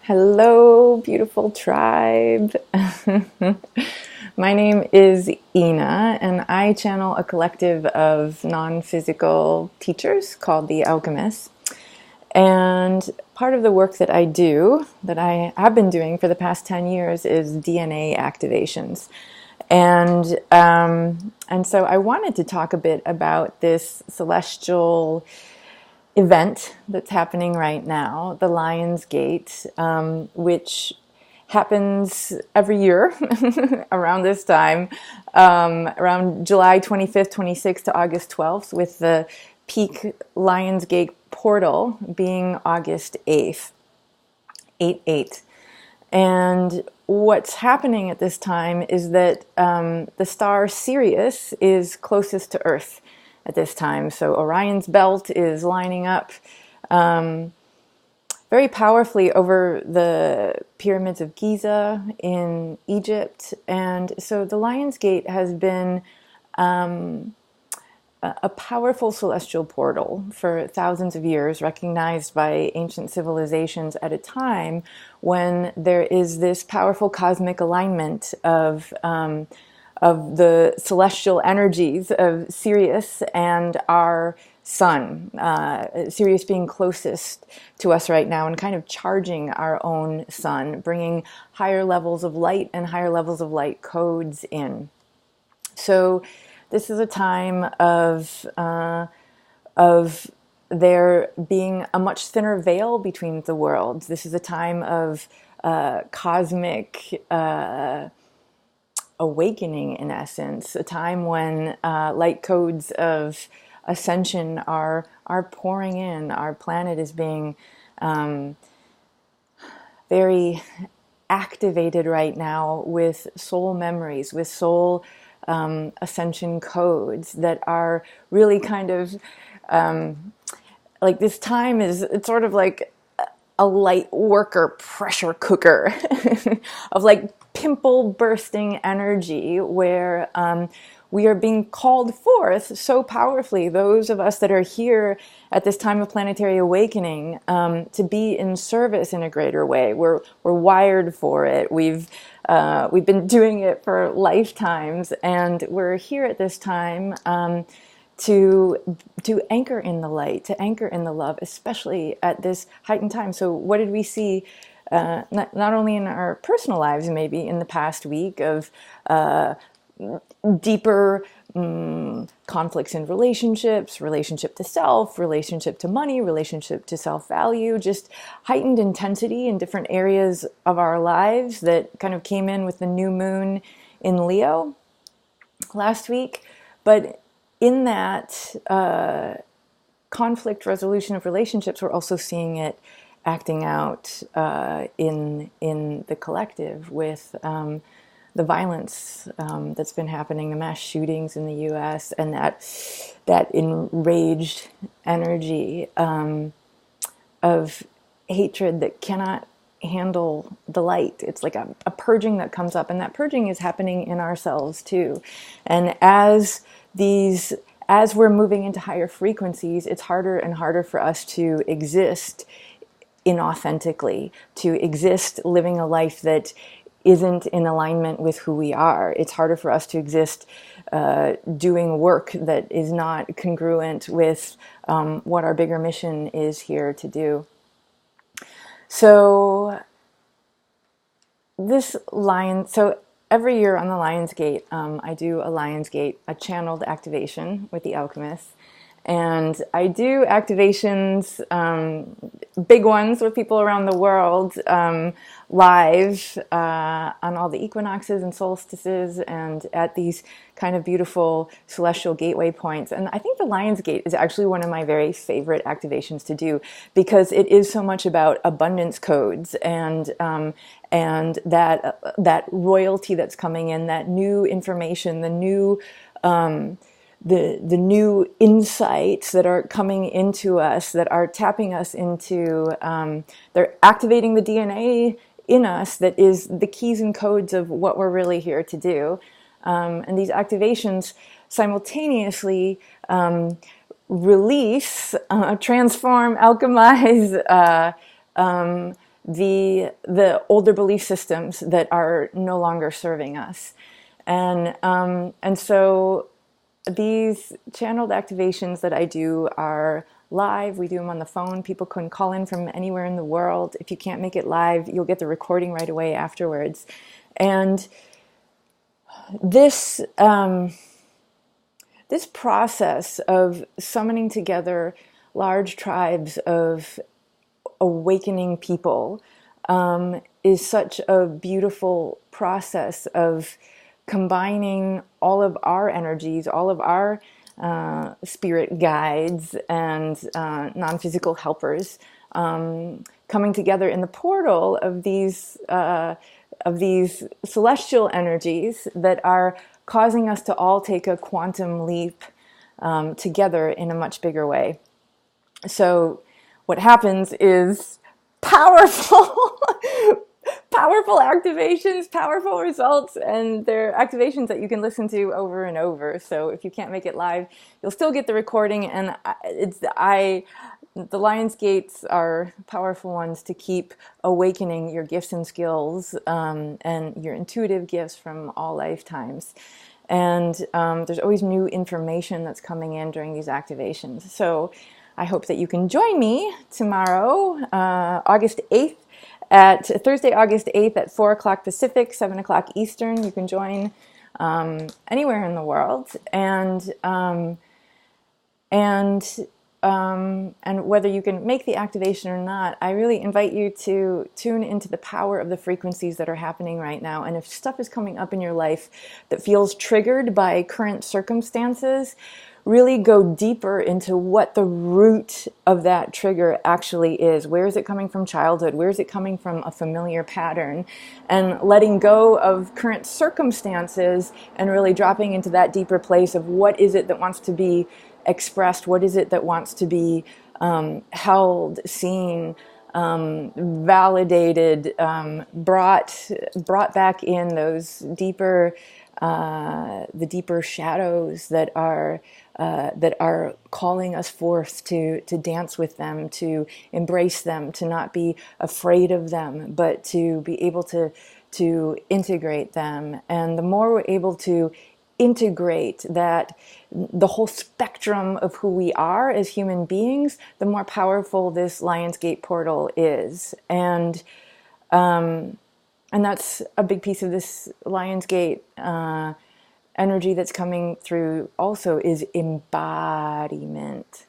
Hello, beautiful tribe. My name is Ina, and I channel a collective of non-physical teachers called the Alchemists. And part of the work that I do, that I have been doing for the past 10 years, is DNA activations. And so I wanted to talk a bit about this celestial event that's happening right now, the Lion's Gate, which happens every year around this time, around July 25th, 26th to August 12th, with the peak Lion's Gate portal being August 8th, 8/8. And what's happening at this time is that the star Sirius is closest to Earth at this time. So Orion's belt is lining up very powerfully over the pyramids of Giza in Egypt. And so the Lion's Gate has been a powerful celestial portal for thousands of years, recognized by ancient civilizations at a time when there is this powerful cosmic alignment of the celestial energies of Sirius and our sun, Sirius being closest to us right now and kind of charging our own sun, bringing higher levels of light and higher levels of light codes in. So this is a time of there being a much thinner veil between the worlds. This is a time of cosmic awakening, in essence, a time when light codes of ascension are pouring in. Our planet is being very activated right now with soul memories, with soul ascension codes that are really kind of like this time is, it's sort of like a light worker pressure cooker of like pimple bursting energy where we are being called forth so powerfully, those of us that are here at this time of planetary awakening, to be in service in a greater way. We're wired for it. We've been doing it for lifetimes, and we're here at this time to anchor in the light, to anchor in the love, especially at this heightened time. So what did we see not only in our personal lives, maybe in the past week, of deeper conflicts in relationships, relationship to self, relationship to money, relationship to self-value, just heightened intensity in different areas of our lives that kind of came in with the new moon in Leo last week. But in that conflict resolution of relationships, we're also seeing it acting out in the collective with the violence that's been happening, the mass shootings in the U.S., and that enraged energy of hatred that cannot handle the light. It's like a purging that comes up, and that purging is happening in ourselves too. And as we're moving into higher frequencies, it's harder and harder for us to exist inauthentically, to exist living a life that isn't in alignment with who we are. It's harder for us to exist doing work that is not congruent with what our bigger mission is here to do. So every year on the Lion's Gate, I do a Lion's Gate, a channeled activation with the Alchemists. And I do activations, big ones with people around the world, live on all the equinoxes and solstices and at these kind of beautiful celestial gateway points. And I think the Lion's Gate is actually one of my very favorite activations to do, because it is so much about abundance codes and that royalty that's coming in, that new information, the new the new insights that are coming into us, that are tapping us into, they're activating the DNA in us that is the keys and codes of what we're really here to do. And these activations simultaneously release, transform, alchemize the older belief systems that are no longer serving us. And so these channeled activations that I do are live. We do them on the phone. People can call in from anywhere in the world. If you can't make it live, you'll get the recording right away afterwards. And this this process of summoning together large tribes of awakening people is such a beautiful process of combining all of our energies, all of our spirit guides and non-physical helpers coming together in the portal of these celestial energies that are causing us to all take a quantum leap together in a much bigger way. So what happens is powerful powerful activations, powerful results, and they're activations that you can listen to over and over. So if you can't make it live, you'll still get the recording. And the Lion's Gates are powerful ones to keep awakening your gifts and skills and your intuitive gifts from all lifetimes. And there's always new information that's coming in during these activations. So I hope that you can join me tomorrow, August 8th, Thursday, August 8th at 4 o'clock Pacific, 7 o'clock Eastern. You can join anywhere in the world. And whether you can make the activation or not, I really invite you to tune into the power of the frequencies that are happening right now. And if stuff is coming up in your life that feels triggered by current circumstances, really go deeper into what the root of that trigger actually is. Where is it coming from childhood? Where is it coming from a familiar pattern? And letting go of current circumstances and really dropping into that deeper place of what is it that wants to be expressed? What is it that wants to be held, seen, validated, brought back in those deeper, the deeper shadows that are calling us forth to dance with them, to embrace them, to not be afraid of them, but to be able to integrate them. And the more we're able to integrate that, the whole spectrum of who we are as human beings, the more powerful this Lionsgate portal is. And that's a big piece of this Lionsgate energy that's coming through also is embodiment.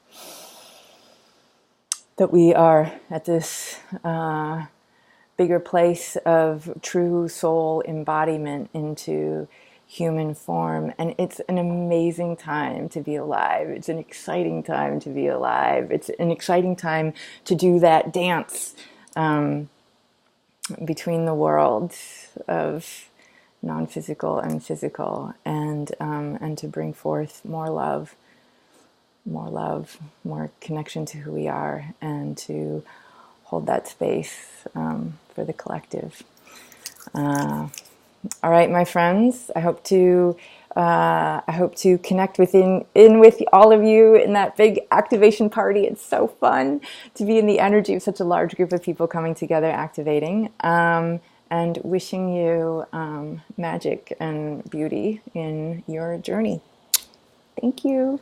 That we are at this bigger place of true soul embodiment into human form. And it's an amazing time to be alive. It's an exciting time to be alive. It's an exciting time to do that dance between the worlds of non-physical and physical, and to bring forth more love, more connection to who we are, and to hold that space for the collective. All right, my friends, I hope to connect with all of you in that big activation party. It's so fun to be in the energy of such a large group of people coming together, activating, and wishing you magic and beauty in your journey. Thank you.